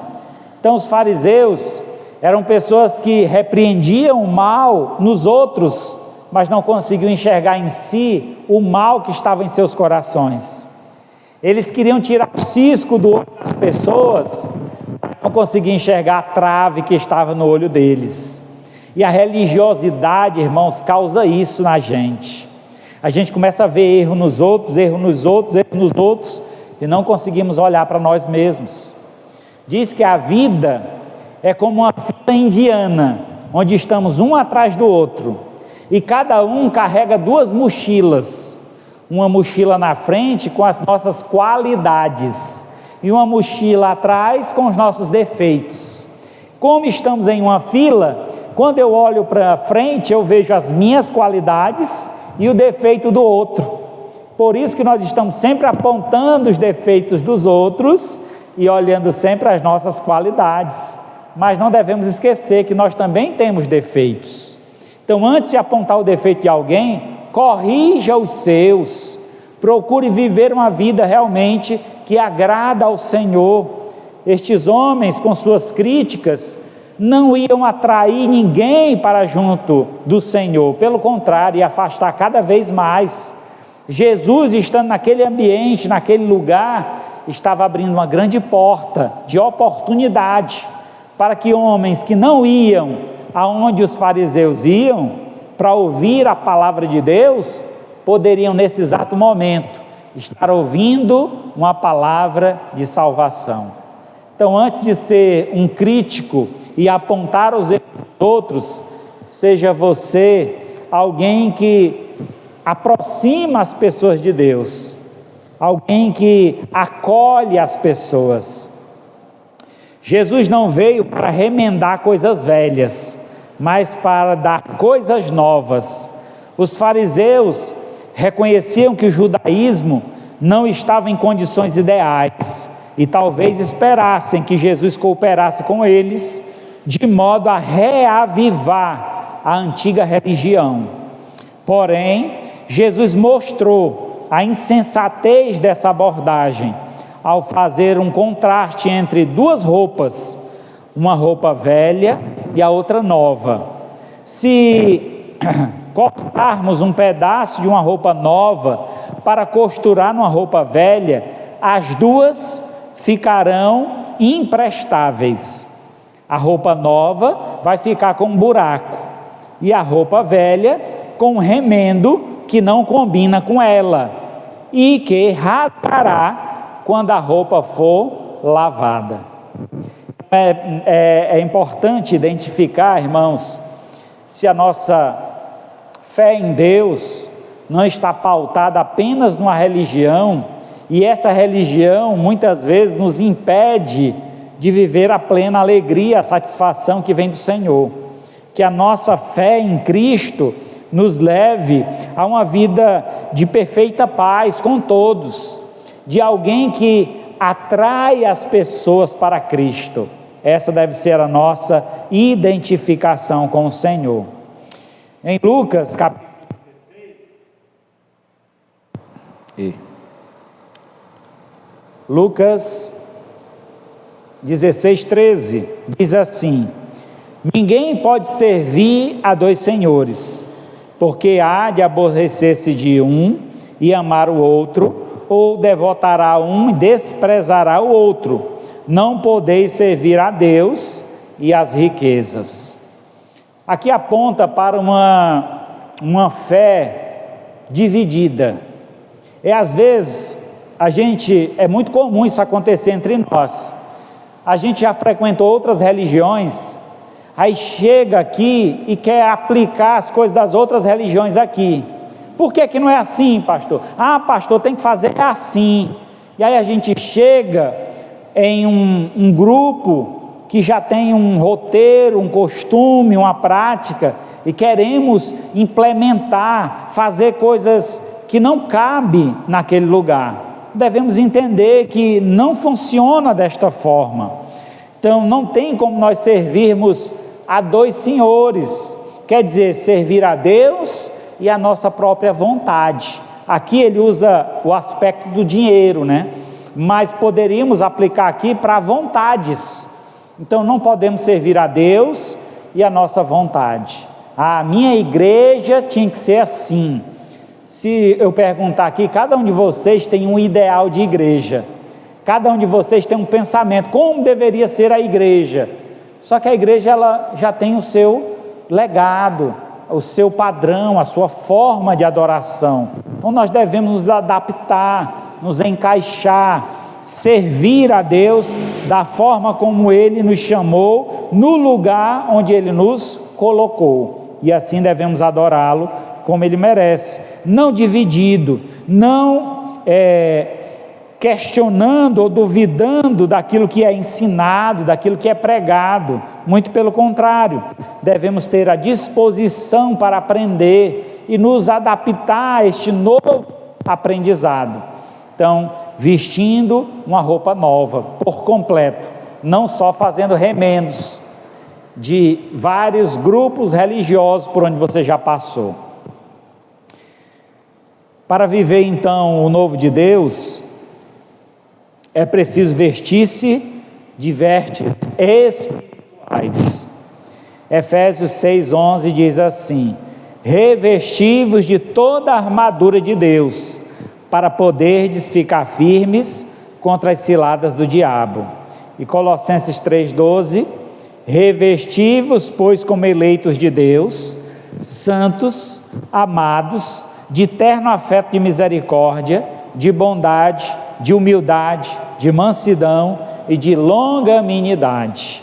Então os fariseus eram pessoas que repreendiam o mal nos outros, mas não conseguiam enxergar em si o mal que estava em seus corações. Eles queriam tirar o cisco do olho das pessoas, não conseguiam enxergar a trave que estava no olho deles. E a religiosidade, irmãos, causa isso na gente. A gente começa a ver erro nos outros, e não conseguimos olhar para nós mesmos. Diz que a vida é como uma fila indiana, onde estamos um atrás do outro, e cada um carrega duas mochilas, uma mochila na frente com as nossas qualidades, e uma mochila atrás com os nossos defeitos. Como estamos em uma fila, quando eu olho para frente, eu vejo as minhas qualidades e o defeito do outro. Por isso que nós estamos sempre apontando os defeitos dos outros e olhando sempre as nossas qualidades. Mas não devemos esquecer que nós também temos defeitos. Então, antes de apontar o defeito de alguém, corrija os seus, procure viver uma vida realmente que agrada ao Senhor. Estes homens, com suas críticas, não iam atrair ninguém para junto do Senhor, pelo contrário, ia afastar cada vez mais. Jesus, estando naquele ambiente, naquele lugar, estava abrindo uma grande porta de oportunidade, para que homens que não iam aonde os fariseus iam, para ouvir a palavra de Deus, poderiam nesse exato momento, estar ouvindo uma palavra de salvação. Então, antes de ser um crítico e apontar os erros dos outros, seja você alguém que aproxima as pessoas de Deus, alguém que acolhe as pessoas. Jesus não veio para remendar coisas velhas, mas para dar coisas novas. Os fariseus reconheciam que o judaísmo não estava em condições ideais e talvez esperassem que Jesus cooperasse com eles de modo a reavivar a antiga religião. Porém, Jesus mostrou a insensatez dessa abordagem ao fazer um contraste entre duas roupas, uma roupa velha e a outra nova. Se cortarmos um pedaço de uma roupa nova para costurar numa roupa velha, as duas ficarão imprestáveis. A roupa nova vai ficar com um buraco e a roupa velha com um remendo que não combina com ela e que rasgará quando a roupa for lavada. É importante identificar, irmãos, se a nossa fé em Deus não está pautada apenas numa religião, e essa religião muitas vezes nos impede de viver a plena alegria, a satisfação que vem do Senhor. Que a nossa fé em Cristo nos leve a uma vida de perfeita paz com todos, de alguém que atrai as pessoas para Cristo. Essa deve ser a nossa identificação com o Senhor. Em Lucas capítulo 16, Lucas 16:13, diz assim: ninguém pode servir a dois senhores, porque há de aborrecer-se de um e amar o outro, ou devotará um e desprezará o outro. Não podeis servir a Deus e às riquezas. Aqui aponta para uma fé dividida. Às vezes, é muito comum isso acontecer entre nós. A gente já frequentou outras religiões, aí chega aqui e quer aplicar as coisas das outras religiões aqui. Por que não é assim, pastor? Ah, pastor, tem que fazer assim. E aí a gente chega em um grupo que já tem um roteiro, um costume, uma prática, e queremos implementar, fazer coisas que não cabem naquele lugar. Devemos entender que não funciona desta forma. Então não tem como nós servirmos a dois senhores, quer dizer, servir a Deus e a nossa própria vontade. Aqui ele usa o aspecto do dinheiro, né? Mas poderíamos aplicar aqui para vontades. Então não podemos servir a Deus e a nossa vontade. A minha igreja tinha que ser assim. Se eu perguntar aqui, cada um de vocês tem um ideal de igreja, cada um de vocês tem um pensamento, como deveria ser a igreja. Só que a igreja ela já tem o seu legado, o seu padrão, a sua forma de adoração. Então nós devemos nos adaptar, nos encaixar, servir a Deus da forma como Ele nos chamou, no lugar onde Ele nos colocou, e assim devemos adorá-lo como Ele merece, não dividido, não questionando ou duvidando daquilo que é ensinado, daquilo que é pregado. Muito pelo contrário, devemos ter a disposição para aprender e nos adaptar a este novo aprendizado. Então, vestindo uma roupa nova, por completo, não só fazendo remendos de vários grupos religiosos por onde você já passou. Para viver então o novo de Deus, é preciso vestir-se de vestes espirituais. Efésios 6,11 diz assim: revesti-vos de toda a armadura de Deus, para poderdes ficar firmes contra as ciladas do diabo. E Colossenses 3,12: revesti-vos, pois, como eleitos de Deus, santos, amados, de terno afeto de misericórdia, de bondade, de humildade, de mansidão e de longanimidade.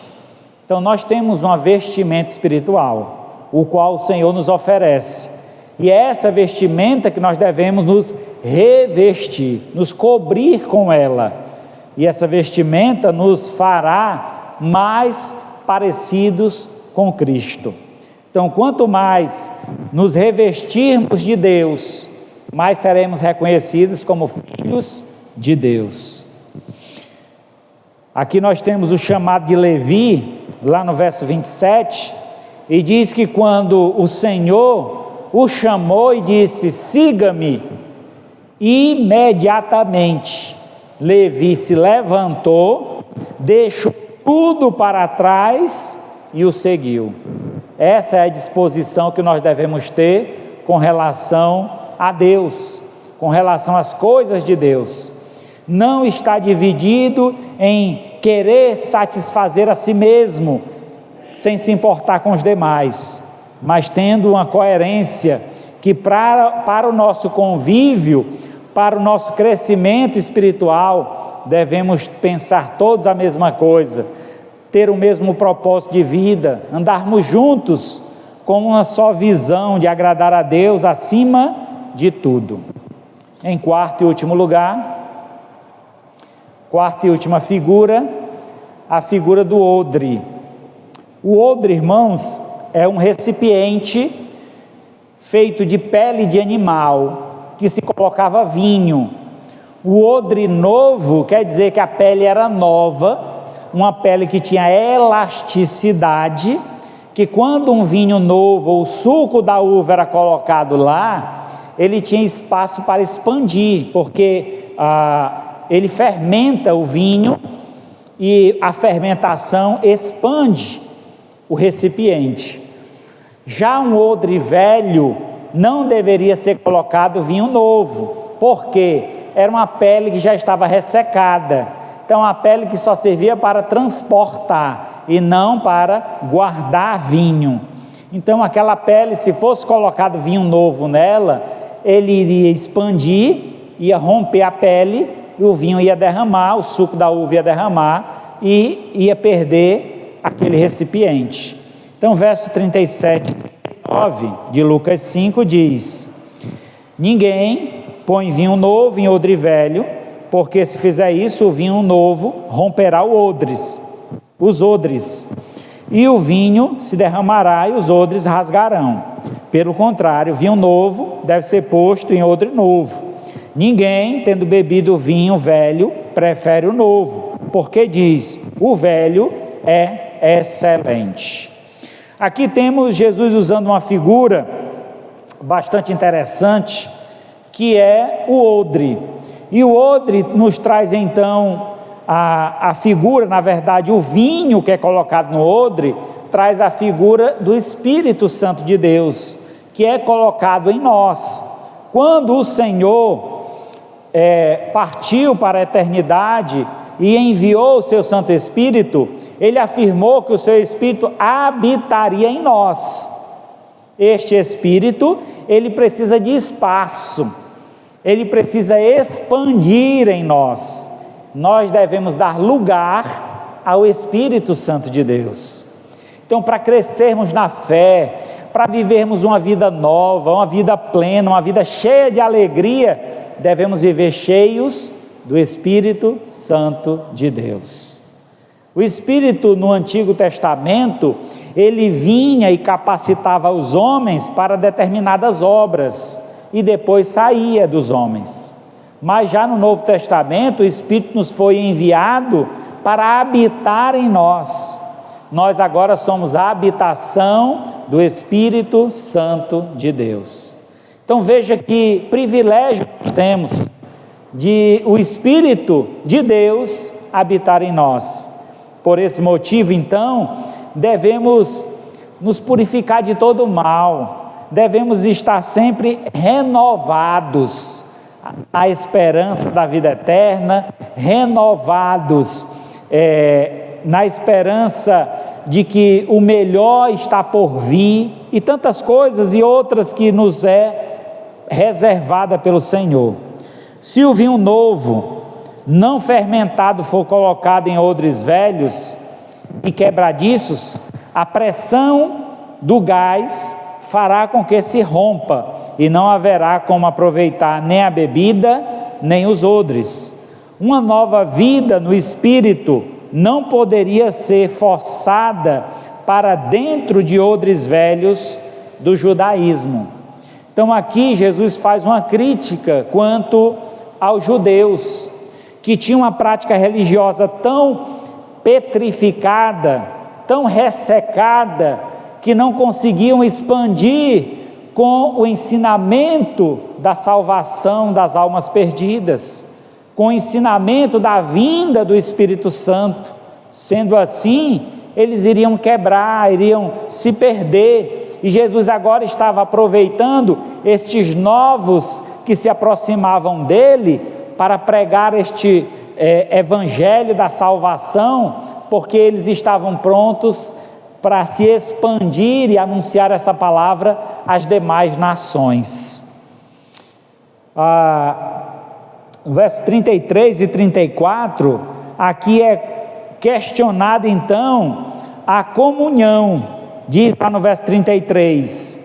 Então nós temos uma vestimenta espiritual, o qual o Senhor nos oferece, e é essa vestimenta que nós devemos nos revestir, nos cobrir com ela, e essa vestimenta nos fará mais parecidos com Cristo. Então, quanto mais nos revestirmos de Deus, mais seremos reconhecidos como filhos de Deus. Aqui nós temos o chamado de Levi, lá no verso 27, e diz que quando o Senhor o chamou e disse: siga-me, imediatamente Levi se levantou, deixou tudo para trás e o seguiu. Essa é a disposição que nós devemos ter com relação a Deus, com relação às coisas de Deus. Não está dividido em querer satisfazer a si mesmo, sem se importar com os demais, mas tendo uma coerência que para o nosso convívio, para o nosso crescimento espiritual, devemos pensar todos a mesma coisa, ter o mesmo propósito de vida, andarmos juntos com uma só visão de agradar a Deus acima de tudo. Em quarto e último lugar, quarta e última figura, a figura do odre. O odre, irmãos, é um recipiente feito de pele de animal, que se colocava vinho. O odre novo quer dizer que a pele era nova, uma pele que tinha elasticidade, que quando um vinho novo ou o suco da uva era colocado lá, ele tinha espaço para expandir, porque ele fermenta o vinho e a fermentação expande o recipiente. Já um odre velho não deveria ser colocado vinho novo, porque era uma pele que já estava ressecada. Então a pele que só servia para transportar e não para guardar vinho. Então aquela pele, se fosse colocado vinho novo nela, ele iria expandir, ia romper a pele e o vinho ia derramar, o suco da uva ia derramar e ia perder aquele recipiente. Então verso 37 e 39 de Lucas 5 diz: ninguém põe vinho novo em odre velho, porque se fizer isso, o vinho novo romperá os odres, e o vinho se derramará e os odres rasgarão. Pelo contrário, o vinho novo deve ser posto em odre novo. Ninguém, tendo bebido o vinho velho, prefere o novo, porque diz: o velho é excelente. Aqui temos Jesus usando uma figura bastante interessante, que é o odre. E o odre nos traz então a figura, na verdade o vinho que é colocado no odre, traz a figura do Espírito Santo de Deus, que é colocado em nós. Quando o Senhor partiu para a eternidade e enviou o seu Santo Espírito, Ele afirmou que o seu Espírito habitaria em nós. Este Espírito, ele precisa de espaço, ele precisa expandir em nós. Nós devemos dar lugar ao Espírito Santo de Deus. Então, para crescermos na fé, para vivermos uma vida nova, uma vida plena, uma vida cheia de alegria, devemos viver cheios do Espírito Santo de Deus. O Espírito no Antigo Testamento, ele vinha e capacitava os homens para determinadas obras, e depois saía dos homens. Mas já no Novo Testamento, o Espírito nos foi enviado para habitar em nós. Nós agora somos a habitação do Espírito Santo de Deus. Então veja que privilégio nós temos de o Espírito de Deus habitar em nós. Por esse motivo, então, devemos nos purificar de todo mal, devemos estar sempre renovados à esperança da vida eterna, renovados na esperança de que o melhor está por vir, e tantas coisas e outras que nos é reservada pelo Senhor. Se o vinho novo, não fermentado, for colocado em odres velhos e quebradiços, a pressão do gás fará com que se rompa, e não haverá como aproveitar nem a bebida, nem os odres. Uma nova vida no Espírito não poderia ser forçada para dentro de odres velhos do judaísmo. Então aqui Jesus faz uma crítica quanto aos judeus, que tinham uma prática religiosa tão petrificada, tão ressecada, que não conseguiam expandir com o ensinamento da salvação das almas perdidas, com o ensinamento da vinda do Espírito Santo. Sendo assim, eles iriam quebrar, iriam se perder, e Jesus agora estava aproveitando estes novos que se aproximavam dele para pregar este evangelho da salvação, porque eles estavam prontos para se expandir e anunciar essa palavra às demais nações. Verso 33 e 34, aqui é questionada então a comunhão. Diz lá no verso 33,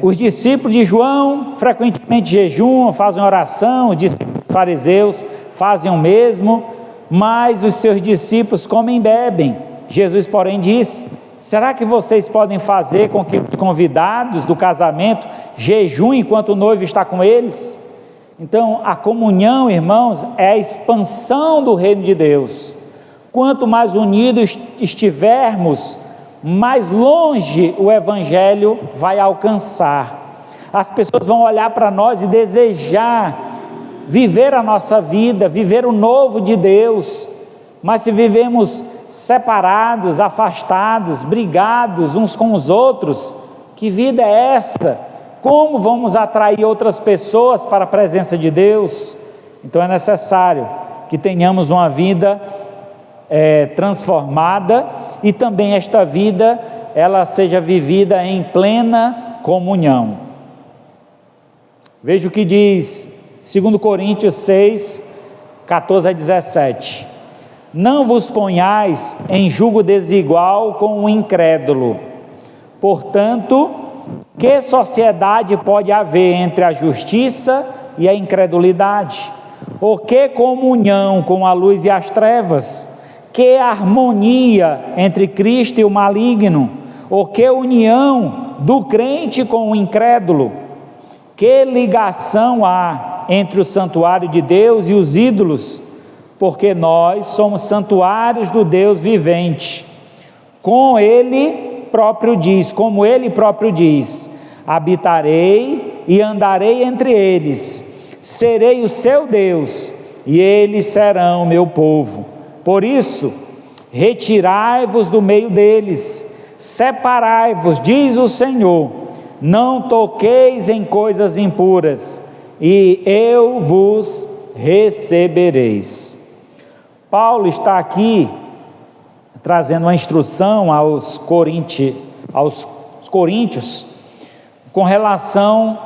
os discípulos de João frequentemente jejuam, fazem oração, os discípulos fariseus fazem o mesmo, mas os seus discípulos comem e bebem. Jesus, porém, disse: será que vocês podem fazer com que os convidados do casamento jejuem enquanto o noivo está com eles? Então, a comunhão, irmãos, é a expansão do reino de Deus. Quanto mais unidos estivermos, mais longe o evangelho vai alcançar. As pessoas vão olhar para nós e desejar viver a nossa vida, viver o novo de Deus. Mas se vivemos separados, afastados, brigados uns com os outros, que vida é essa? Como vamos atrair outras pessoas para a presença de Deus? Então é necessário que tenhamos uma vida transformada, e também esta vida ela seja vivida em plena comunhão. Veja o que diz 2 Coríntios 6, 14 a 17: não vos ponhais em jugo desigual com o incrédulo. Portanto, que sociedade pode haver entre a justiça e a incredulidade? Ou que comunhão com a luz e as trevas? Que harmonia entre Cristo e o maligno? Ou que união do crente com o incrédulo? Que ligação há entre o santuário de Deus e os ídolos? Porque nós somos santuários do Deus vivente. Como ele próprio diz: habitarei e andarei entre eles, serei o seu Deus, e eles serão o meu povo. Por isso, retirai-vos do meio deles, separai-vos, diz o Senhor, não toqueis em coisas impuras, e eu vos recebereis. Paulo está aqui trazendo uma instrução aos coríntios com relação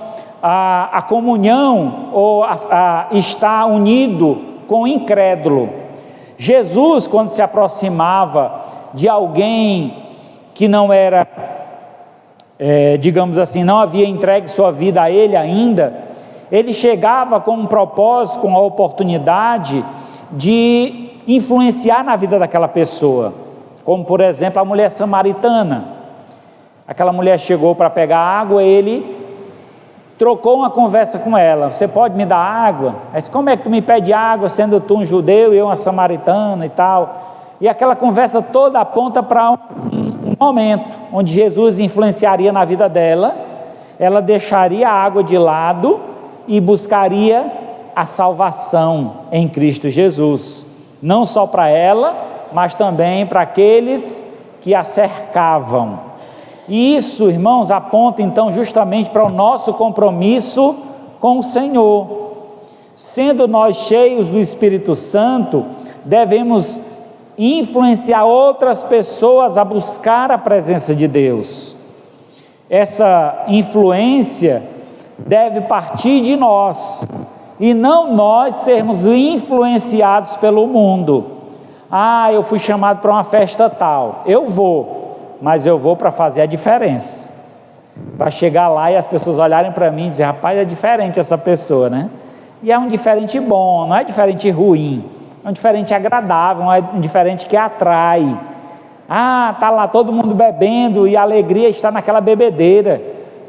à comunhão, ou a estar unido com o incrédulo. Jesus, quando se aproximava de alguém que não era, digamos assim, não havia entregue sua vida a ele ainda, ele chegava com um propósito, com a oportunidade de influenciar na vida daquela pessoa, como por exemplo a mulher samaritana. Aquela mulher chegou para pegar água, ele trocou uma conversa com ela: você pode me dar água? Ela disse: como é que tu me pede água, sendo tu um judeu e eu uma samaritana e tal? E aquela conversa toda aponta para momento onde Jesus influenciaria na vida dela, ela deixaria a água de lado e buscaria a salvação em Cristo Jesus, não só para ela, mas também para aqueles que a cercavam. E isso, irmãos, aponta então justamente para o nosso compromisso com o Senhor. Sendo nós cheios do Espírito Santo, devemos influenciar outras pessoas a buscar a presença de Deus. Essa influência deve partir de nós, e não nós sermos influenciados pelo mundo. Eu fui chamado para uma festa tal, eu vou, mas eu vou para fazer a diferença, para chegar lá e as pessoas olharem para mim e dizer: rapaz, é diferente essa pessoa, né? E é um diferente bom, não é diferente ruim, é um diferente agradável, é um diferente que atrai. Está lá todo mundo bebendo e a alegria está naquela bebedeira,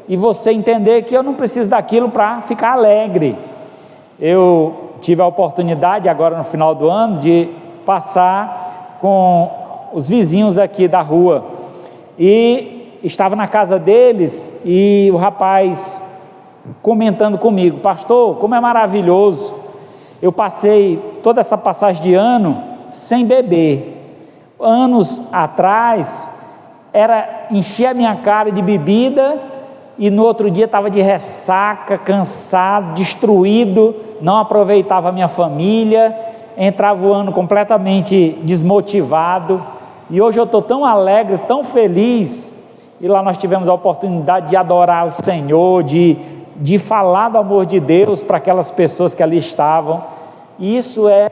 e você entender que eu não preciso daquilo para ficar alegre. Eu tive a oportunidade agora no final do ano de passar com os vizinhos aqui da rua, e estava na casa deles, e o rapaz comentando comigo: pastor, como é maravilhoso, eu passei toda essa passagem de ano sem beber. Anos atrás, enchia a minha cara de bebida, e no outro dia estava de ressaca, cansado, destruído, não aproveitava a minha família, entrava o ano completamente desmotivado. E hoje eu estou tão alegre, tão feliz, e lá nós tivemos a oportunidade de adorar o Senhor, de falar do amor de Deus para aquelas pessoas que ali estavam. E isso é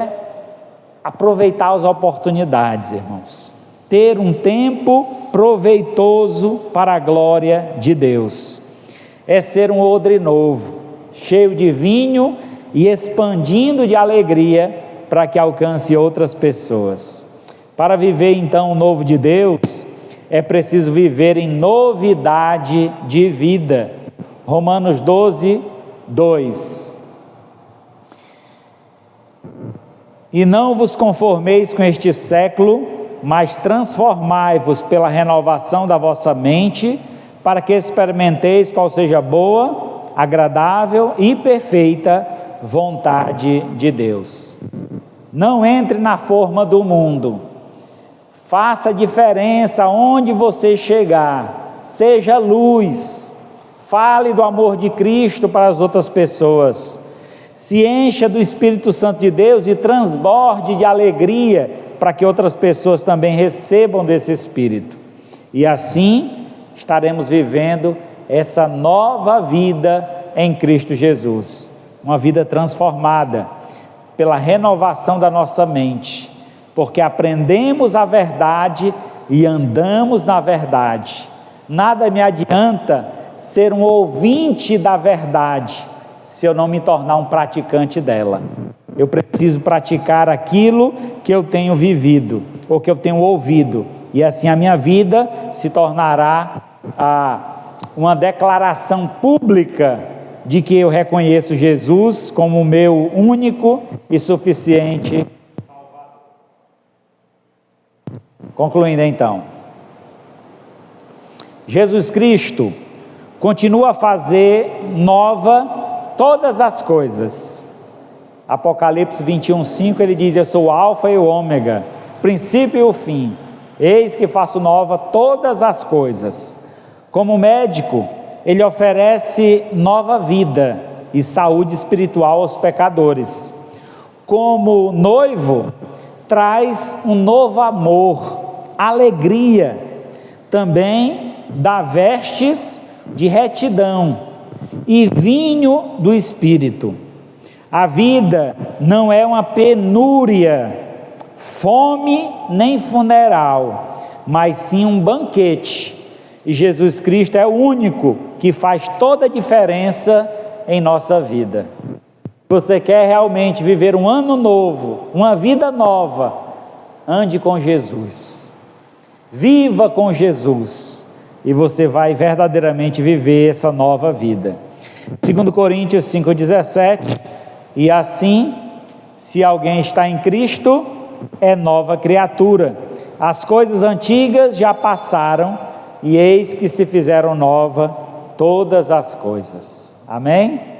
aproveitar as oportunidades, irmãos, ter um tempo proveitoso para a glória de Deus, é ser um odre novo, cheio de vinho e expandindo de alegria para que alcance outras pessoas. Para viver então o novo de Deus, é preciso viver em novidade de vida. Romanos 12, 2. E não vos conformeis com este século, mas transformai-vos pela renovação da vossa mente, para que experimenteis qual seja a boa, agradável e perfeita vontade de Deus. Não entre na forma do mundo, faça diferença onde você chegar, seja luz, fale do amor de Cristo para as outras pessoas, se encha do Espírito Santo de Deus e transborde de alegria para que outras pessoas também recebam desse Espírito, e assim estaremos vivendo essa nova vida em Cristo Jesus, uma vida transformada pela renovação da nossa mente, porque aprendemos a verdade e andamos na verdade. Nada me adianta ser um ouvinte da verdade se eu não me tornar um praticante dela. Eu preciso praticar aquilo que eu tenho vivido, ou que eu tenho ouvido, e assim a minha vida se tornará uma declaração pública de que eu reconheço Jesus como o meu único e suficiente Salvador. Concluindo então, Jesus Cristo continua a fazer nova todas as coisas. Apocalipse 21:5, ele diz: eu sou o alfa e o ômega, princípio e o fim, eis que faço nova todas as coisas. Como médico, ele oferece nova vida e saúde espiritual aos pecadores. Como noivo, traz um novo amor, alegria, também dá vestes de retidão e vinho do Espírito. A vida não é uma penúria, fome nem funeral, mas sim um banquete, e Jesus Cristo é o único que faz toda a diferença em nossa vida. Você quer realmente viver um ano novo, uma vida nova, ande com Jesus, viva com Jesus, e você vai verdadeiramente viver essa nova vida. 2 Coríntios 5,17, e assim, se alguém está em Cristo, é nova criatura, as coisas antigas já passaram, e eis que se fizeram nova todas as coisas. Amém?